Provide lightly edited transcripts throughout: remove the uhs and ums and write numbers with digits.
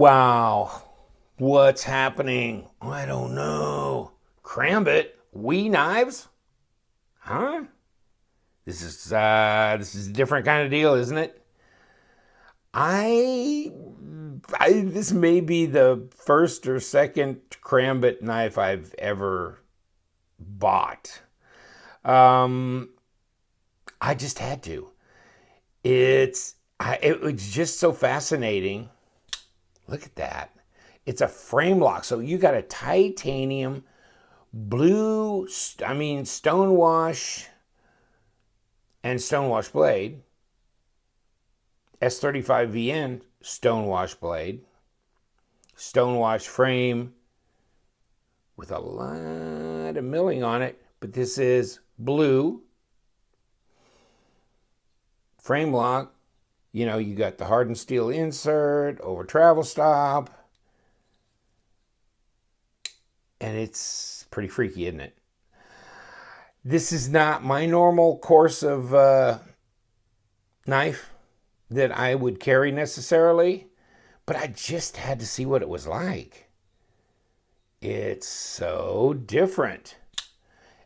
Wow. What's happening? I don't know. Krambit? We knives? Huh? This is a different kind of deal, isn't it? I, this may be the first or second Krambit knife I've ever bought. Um, I just had to. It was just so fascinating. Look at that. It's a frame lock. So you got a titanium blue, stonewash and stonewash blade. S35VN stonewash blade. Stonewash frame with a lot of milling on it. But this is blue. Frame lock. You know, you got the hardened steel insert over travel stop. And it's pretty freaky, isn't it? This is not my normal course of knife that I would carry necessarily, but I just had to see what it was like. It's so different.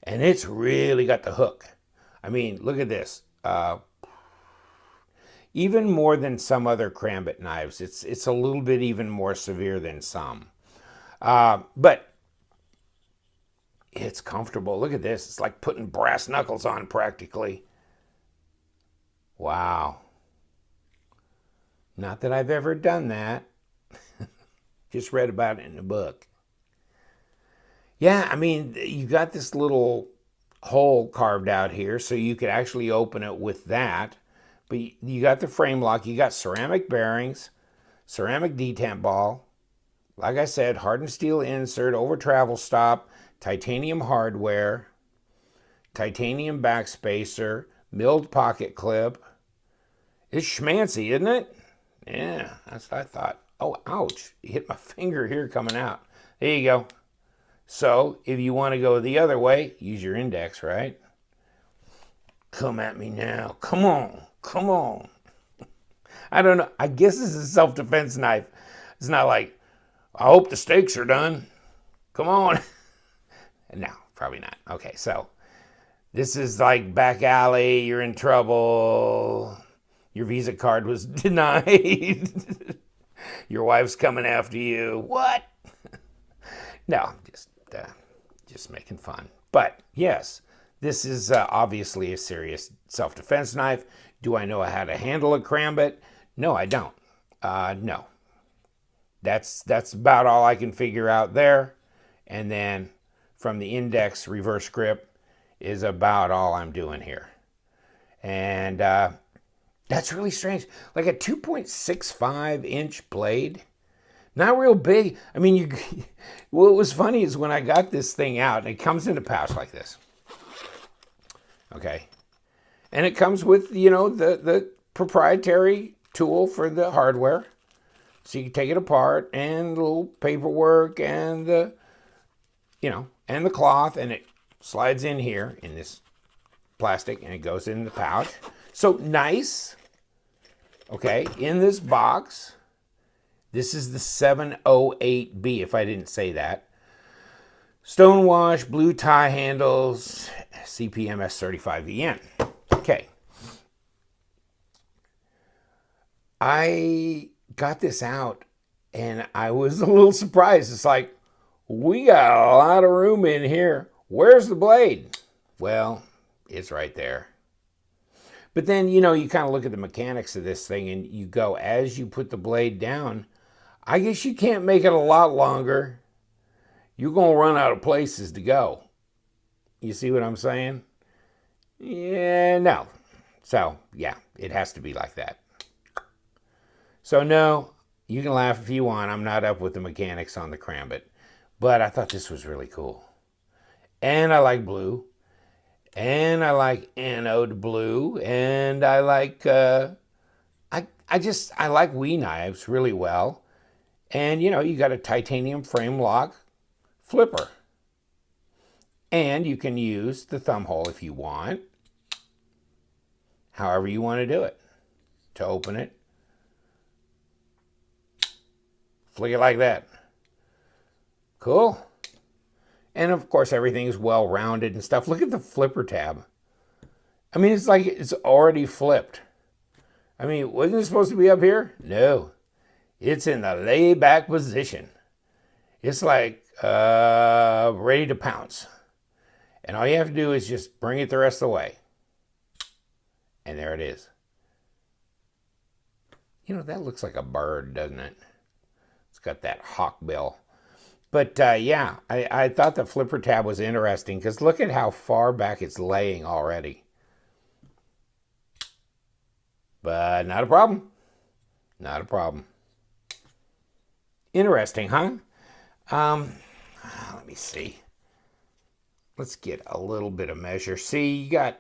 And it's really got the hook. I mean, look at this. Even more than some other Krambit knives, it's a little bit even more severe than some. But it's comfortable. Look at this. It's like putting brass knuckles on practically. Wow. Not that I've ever done that. Just read about it in a book. Yeah, I mean, you got this little hole carved out here, so you could actually open it with that. But you got the frame lock. You got ceramic bearings, ceramic detent ball. Like I said, hardened steel insert over travel stop, titanium hardware, titanium backspacer, milled pocket clip. It's schmancy, isn't it? Yeah, that's what I thought. Oh, ouch. You hit my finger here coming out. There you go. So, if you want to go the other way, use your index, right? Come at me now. Come on. Come on. I don't know. I guess this is a self-defense knife. It's not like, I hope the steaks are done. Come on. No, probably not. Okay, so this is like back alley. You're in trouble. Your Visa card was denied. Your wife's coming after you. What? No, just making fun. But yes, this is obviously a serious self-defense knife. Do I know how to handle a Krambit? No, I don't. No. That's about all I can figure out there. And then from the index reverse grip is about all I'm doing here. And that's really strange. Like a 2.65 inch blade. Not real big. I mean, what was funny is when I got this thing out, and it comes in a pouch like this. Okay. And it comes with, the proprietary tool for the hardware. So you can take it apart and a little paperwork and the cloth, and it slides in here in this plastic and it goes in the pouch. So nice. Okay. In this box. This is the 708B, if I didn't say that. Stonewash, blue tie handles, CPM S35VN. Okay. I got this out and I was a little surprised. It's like, we got a lot of room in here. Where's the blade? Well, it's right there. But then, you kind of look at the mechanics of this thing and you go, as you put the blade down, I guess you can't make it a lot longer. You're going to run out of places to go. You see what I'm saying? Yeah, no. So, yeah, it has to be like that. So, no, you can laugh if you want. I'm not up with the mechanics on the Krambit. But I thought this was really cool. And I like blue. And I like anode blue. And I like, I like Wee knives really well. And, you got a titanium frame lock flipper. And you can use the thumb hole if you want. However you want to do it. To open it. Flick it like that. Cool. And of course, everything is well rounded and stuff. Look at the flipper tab. I mean, it's like it's already flipped. I mean, wasn't it supposed to be up here? No. It's in the lay back position. It's like ready to pounce. And all you have to do is just bring it the rest of the way. And there it is. You know, that looks like a bird, doesn't it? It's got that hawk bill. But yeah, I thought the flipper tab was interesting because look at how far back it's laying already. But not a problem. Not a problem. Interesting, huh? Let me see. Let's get a little bit of measure. See, you got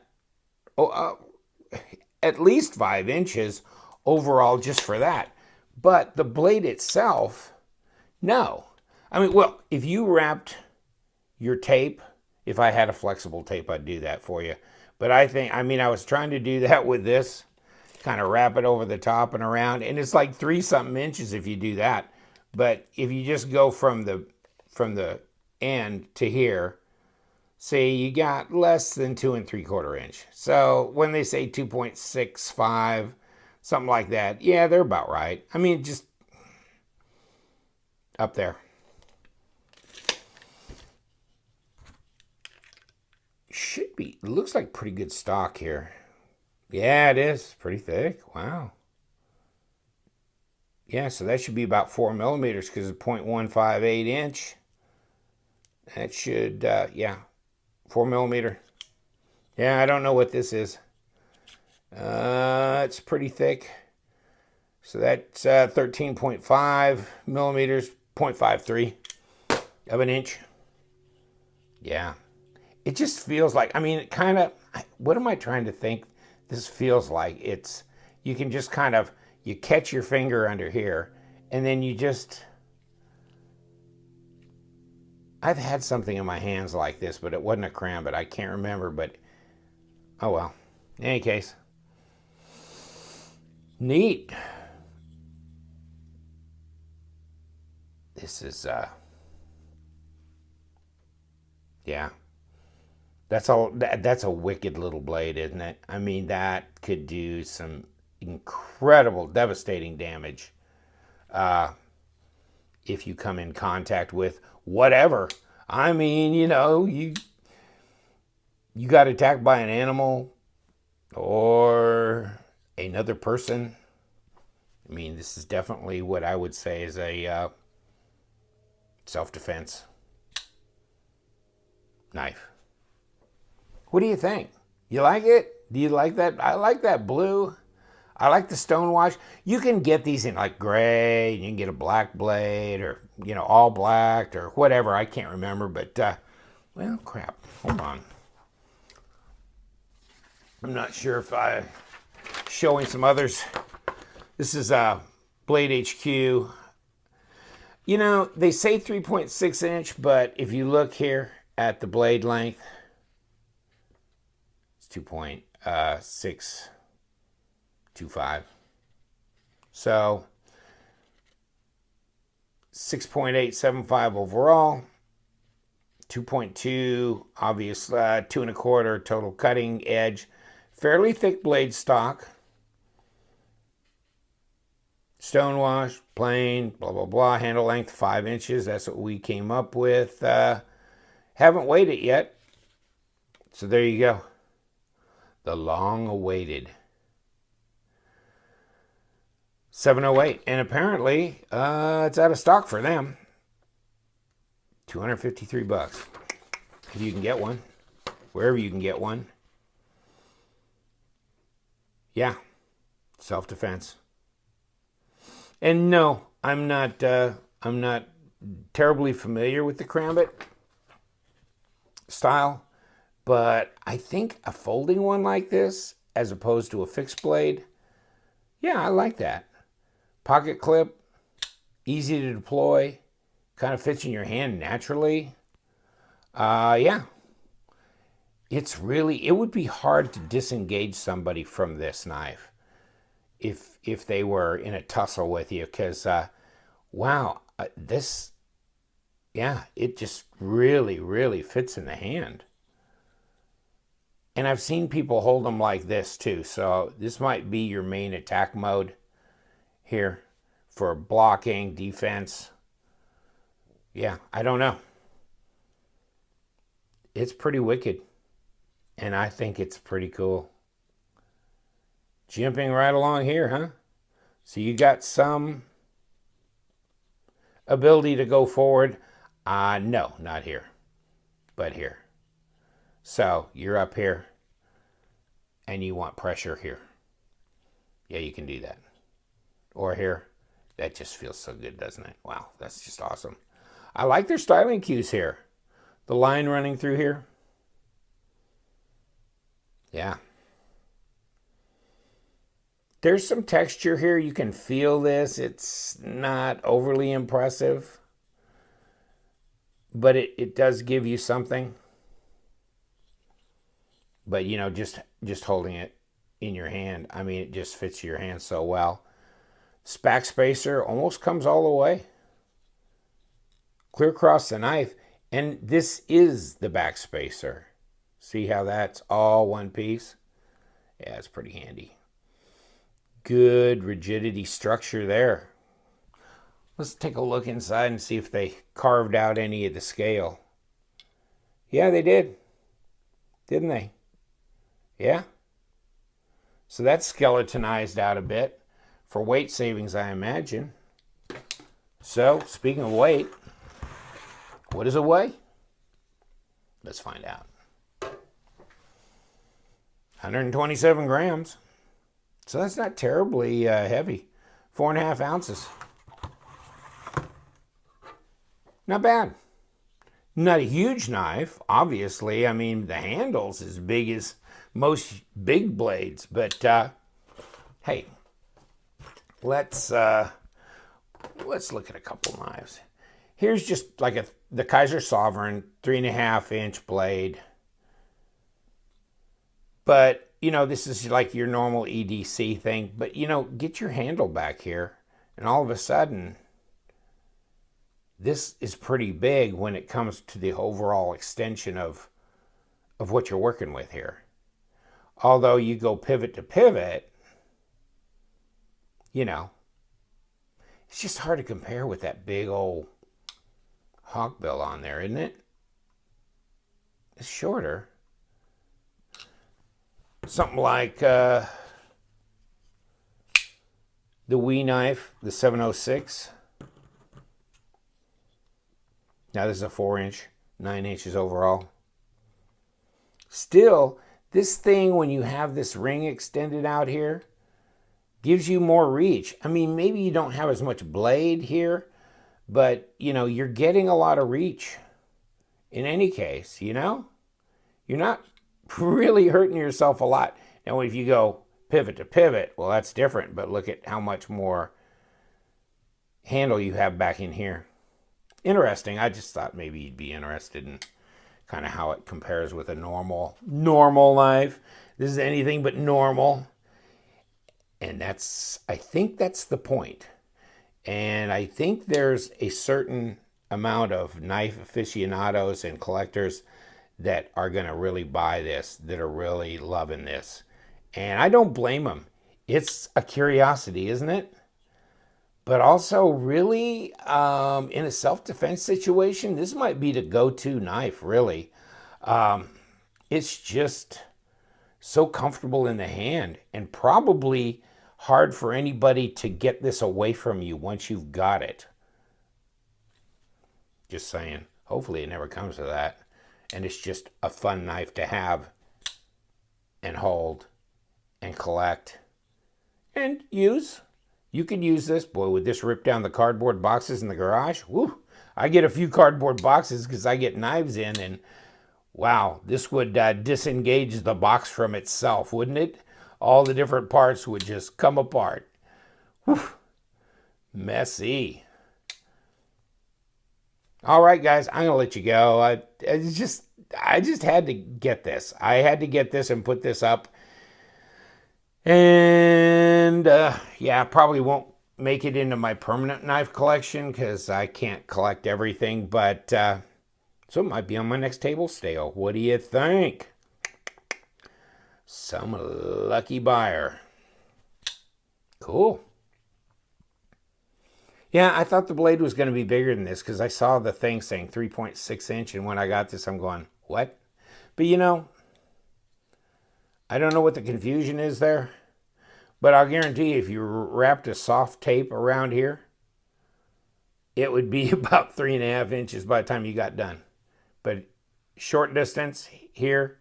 at least 5 inches overall just for that. But the blade itself, no. I mean, well, if you wrapped your tape, if I had a flexible tape, I'd do that for you. But I was trying to do that with this, kind of wrap it over the top and around, and it's like 3-something inches if you do that. But if you just go from the end to here, see, you got less than 2 3/4 inch. So when they say 2.65, something like that, yeah, they're about right. I mean, just up there. Should be, it looks like pretty good stock here. Yeah, it is pretty thick. Wow. Yeah, so that should be about 4 millimeters because it's 0.158 inch. That should, yeah, 4 millimeter. Yeah, I don't know what this is. It's pretty thick. So that's 13.5 millimeters, 0.53 of an inch. Yeah. It just feels like, I mean, it kind of, what am I trying to think this feels like? It's, you can just kind of, you catch your finger under here, and then you just, I've had something in my hands like this, but it wasn't a Krambit. I can't remember, but, oh well. In any case, neat. This is, yeah. That's a wicked little blade, isn't it? I mean, that could do some incredible, devastating damage if you come in contact with whatever. I mean, you know, you got attacked by an animal or another person. I mean, this is definitely what I would say is a self-defense knife. What do you think? You like it? Do you like that? I like that blue. I like the stonewash. You can get these in like gray. You can get a black blade or, you know, all black or whatever. I can't remember, but, well, crap. Hold on. I'm not sure if I'm showing some others. This is Blade HQ. You know, they say 3.6 inch, but if you look here at the blade length, 2.625. So 6.875 overall, 2.2 obvious, 2 1/4 total cutting edge, fairly thick blade stock, stonewash, plain, blah blah blah, handle length 5 inches. That's what we came up with. Haven't weighed it yet, so there you go. The long-awaited 708, and apparently it's out of stock for them. $253 if you can get one, wherever you can get one. Yeah, self-defense. And no, I'm not terribly familiar with the Krambit style. But I think a folding one like this, as opposed to a fixed blade, yeah, I like that. Pocket clip, easy to deploy, kind of fits in your hand naturally. Yeah. It would be hard to disengage somebody from this knife if they were in a tussle with you, because, wow, This, yeah, it just really, really fits in the hand. And I've seen people hold them like this too. So this might be your main attack mode here for blocking, defense. Yeah, I don't know. It's pretty wicked. And I think it's pretty cool. Jumping right along here, huh? So you got some ability to go forward. No, not here, but here. So you're up here and you want pressure here. Yeah, you can do that. Or here. That just feels so good, doesn't it? Wow, that's just awesome. I like their styling cues here. The line running through here. Yeah. There's some texture here. You can feel this. It's not overly impressive, but it does give you something. But, you know, just holding it in your hand, I mean, it just fits your hand so well. Back spacer almost comes all the way. Clear across the knife. And this is the back spacer. See how that's all one piece? Yeah, it's pretty handy. Good rigidity structure there. Let's take a look inside and see if they carved out any of the scale. Yeah, they did. Didn't they? Yeah. So that's skeletonized out a bit for weight savings, I imagine. So, speaking of weight, what does it weigh? Let's find out. 127 grams. So that's not terribly heavy. 4.5 ounces. Not bad. Not a huge knife, obviously. I mean, the handle's as big as most big blades. But, hey, let's look at a couple knives. Here's just like the Kaiser Sovereign 3.5-inch blade. But, you know, this is like your normal EDC thing. But, you know, get your handle back here. And all of a sudden, this is pretty big when it comes to the overall extension of what you're working with here. Although you go pivot to pivot, you know, it's just hard to compare with that big old hawkbill on there, isn't it? It's shorter. Something like the Wee knife, the 706. Now this is a 4-inch, 9 inches overall. Still, this thing, when you have this ring extended out here, gives you more reach. I mean, maybe you don't have as much blade here, but, you know, you're getting a lot of reach in any case, you know? You're not really hurting yourself a lot. Now, if you go pivot to pivot, well, that's different, but look at how much more handle you have back in here. Interesting. I just thought maybe you'd be interested in kind of how it compares with a normal knife. This is anything but normal. And I think that's the point. And I think there's a certain amount of knife aficionados and collectors that are going to really buy this, that are really loving this. And I don't blame them. It's a curiosity, isn't it? But also, really, in a self-defense situation, this might be the go-to knife, really. It's just so comfortable in the hand, and probably hard for anybody to get this away from you once you've got it. Just saying. Hopefully it never comes to that. And it's just a fun knife to have and hold and collect and use. You could use this. Boy, would this rip down the cardboard boxes in the garage? Woo! I get a few cardboard boxes because I get knives in, and wow, this would disengage the box from itself, wouldn't it? All the different parts would just come apart. Whew. Messy. All right, guys, I'm gonna let you go. I just had to get this. I had to get this and put this up. And yeah, I probably won't make it into my permanent knife collection because I can't collect everything, but so it might be on my next table sale. What do you think? Some lucky buyer. Cool. Yeah, I thought the blade was going to be bigger than this because I saw the thing saying 3.6 inch, and when I got this, I'm going, what? But you know, I don't know what the confusion is there, but I'll guarantee you if you wrapped a soft tape around here, it would be about 3.5 inches by the time you got done. But short distance here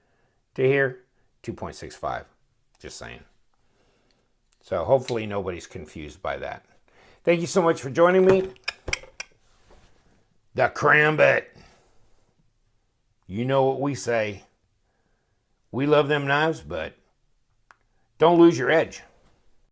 to here, 2.65. Just saying. So hopefully nobody's confused by that. Thank you so much for joining me. The Krambit. You know what we say. We love them knives, but don't lose your edge.